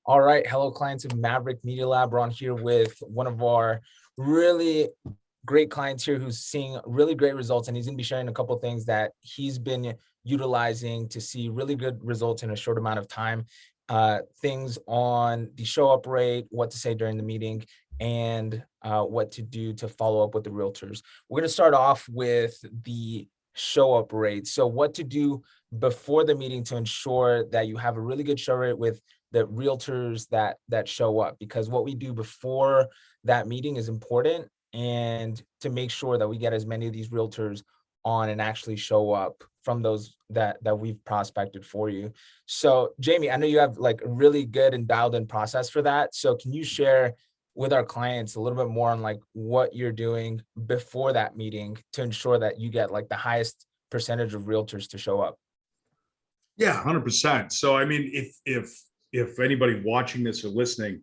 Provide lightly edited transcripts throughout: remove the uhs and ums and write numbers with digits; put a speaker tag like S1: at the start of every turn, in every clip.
S1: All right. Hello, clients of Maverick Media Lab. We're on here with one of our really great clients here who's seeing really great results. And he's going to be sharing a couple of things that he's been utilizing to see really good results in a short amount of time. Things on the show up rate, what to say during the meeting, and what to do to follow up with the realtors. We're going to start off with the show up rate. So what to do before the meeting to ensure that you have a really good show rate with the realtors that show up, because what we do before that meeting is important, and to make sure that we get as many of these realtors on and actually show up from those that we've prospected for you. So Jamie, I know you have like a really good and dialed in process for that. So can you share with our clients a little bit more on like what you're doing before that meeting to ensure that you get like the highest percentage of realtors to show up?
S2: Yeah, 100%. So, I mean, if anybody watching this or listening,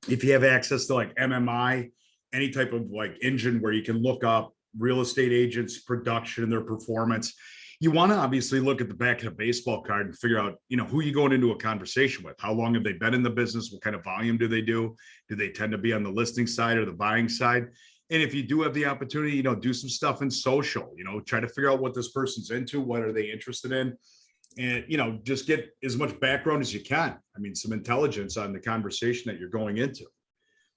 S2: if you have access to like MMI, any type of like engine where you can look up real estate agents' production and their performance, you want to obviously look at the back of the baseball card and figure out, who you going into a conversation with. How long have they been in the business? What kind of volume do they do? Do they tend to be on the listing side or the buying side? And if you do have the opportunity, do some stuff in social, try to figure out what this person's into, what are they interested in, and just get as much background as you can. I mean, some intelligence on the conversation that you're going into.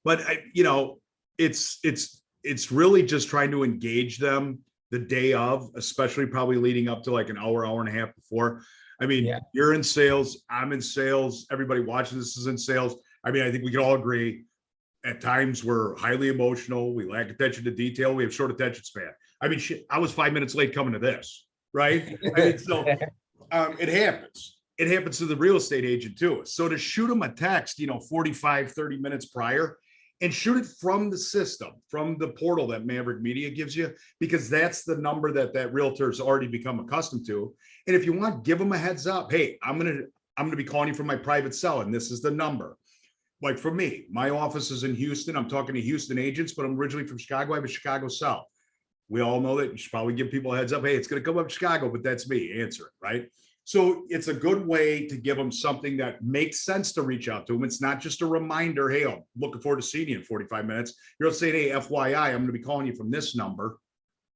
S2: But it's really just trying to engage them the day of, especially probably leading up to like an hour and a half before. I mean,
S1: Yeah.
S2: you're in sales, I'm in sales, everybody watching this is in sales. I mean, I think we can all agree at times we're highly emotional, we lack attention to detail, we have short attention span. I mean, shit, I was 5 minutes late coming to this, right? I mean, so it happens. It happens to the real estate agent too. So to shoot them a text, 45, 30 minutes prior, and shoot it from the system, from the portal that Maverick Media gives you, because that's the number that realtor's already become accustomed to. And if you want, give them a heads up. Hey, I'm gonna be calling you from my private cell, and this is the number. Like for me, my office is in Houston. I'm talking to Houston agents, but I'm originally from Chicago. I have a Chicago South. We all know that you should probably give people a heads up. Hey, it's going to come up Chicago, but that's me. Answer it, right? So it's a good way to give them something that makes sense to reach out to them. It's not just a reminder. Hey, I'm looking forward to seeing you in 45 minutes. You're saying, hey, FYI, I'm going to be calling you from this number,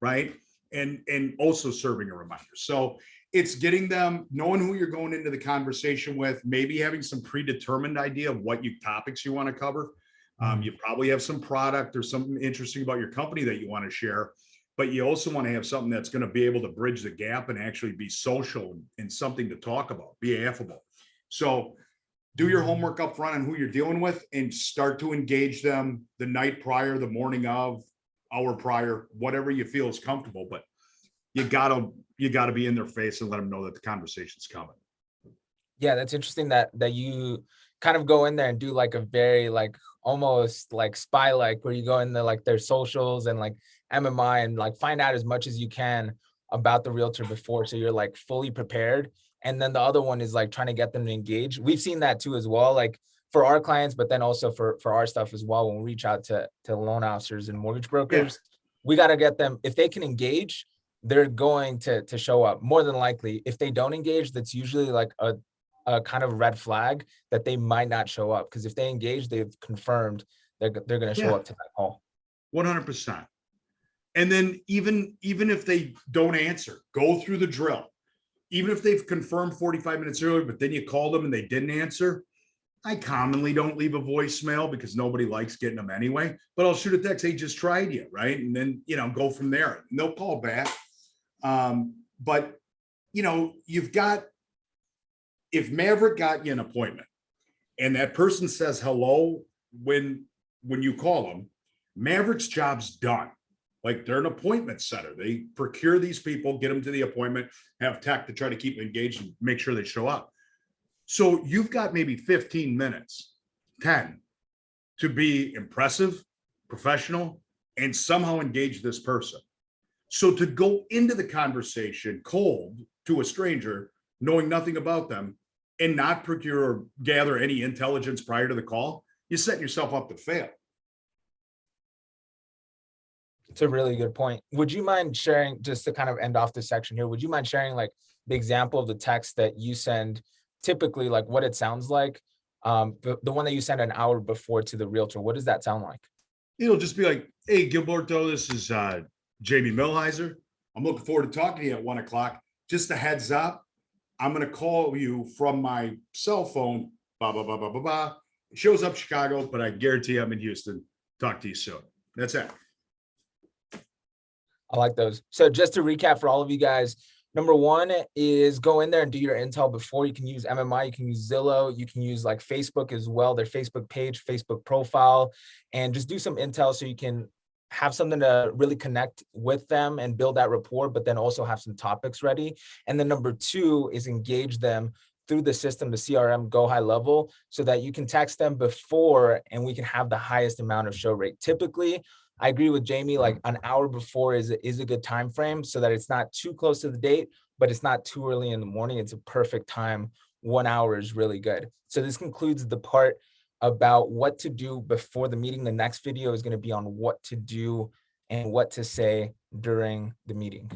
S2: right? And also serving a reminder. So it's getting them knowing who you're going into the conversation with, maybe having some predetermined idea of what topics you want to cover. You probably have some product or something interesting about your company that you want to share, but you also want to have something that's going to be able to bridge the gap and actually be social and something to talk about, be affable. So do your homework up front on who you're dealing with and start to engage them the night prior, the morning of, hour prior, whatever you feel is comfortable. But you gotta be in their face and let them know that the conversation's coming.
S1: Yeah, that's interesting that you kind of go in there and do like a very like almost like spy like, where you go in there like their socials and like MMI and like find out as much as you can about the realtor before, so you're like fully prepared. And then the other one is like trying to get them to engage. We've seen that too as well, like for our clients, but then also for our stuff as well. When we reach out to loan officers and mortgage
S2: Yeah.
S1: brokers, we got to get them, if they can engage, they're going to show up more than likely. If they don't engage, that's usually like a kind of red flag that they might not show up, because if they engage, they've confirmed they're going to show
S2: Yeah.
S1: up to that call.
S2: 100%. And then even if they don't answer, go through the drill. Even if they've confirmed 45 minutes earlier, but then you call them and they didn't answer, I commonly don't leave a voicemail because nobody likes getting them anyway, but I'll shoot a text, hey, just tried you, right? And then, go from there. And they'll call back. But, you've got, if Maverick got you an appointment and that person says hello when you call them, Maverick's job's done. Like they're an appointment setter. They procure these people, get them to the appointment, have tech to try to keep them engaged and make sure they show up. So you've got maybe 15 minutes, 10, to be impressive, professional, and somehow engage this person. So to go into the conversation cold to a stranger, knowing nothing about them, and not procure or gather any intelligence prior to the call, you're setting yourself up to fail.
S1: It's a really good point. Would you mind sharing, just to kind of end off this section here, would you mind sharing like the example of the text that you send, typically like what it sounds like, The one that you sent an hour before to the realtor, what does that sound like?
S2: It'll just be like, hey, Gilberto, this is Jamie Millheiser. I'm looking forward to talking to you at 1 o'clock. Just a heads up, I'm going to call you from my cell phone. Blah, blah, blah, blah, blah, blah. It shows up Chicago, but I guarantee I'm in Houston. Talk to you soon. That's it.
S1: I like those. So just to recap for all of you guys, number one is go in there and do your intel before. You can use MMI, you can use Zillow, you can use like Facebook as well, their Facebook page, Facebook profile, and just do some intel so you can have something to really connect with them and build that rapport, but then also have some topics ready. And then number two is engage them through the system, the CRM Go High Level, so that you can text them before and we can have the highest amount of show rate. Typically, I agree with Jamie, like an hour before is a good time frame so that it's not too close to the date, but it's not too early in the morning. It's a perfect time. 1 hour is really good. So this concludes the part about what to do before the meeting. The next video is going to be on what to do and what to say during the meeting.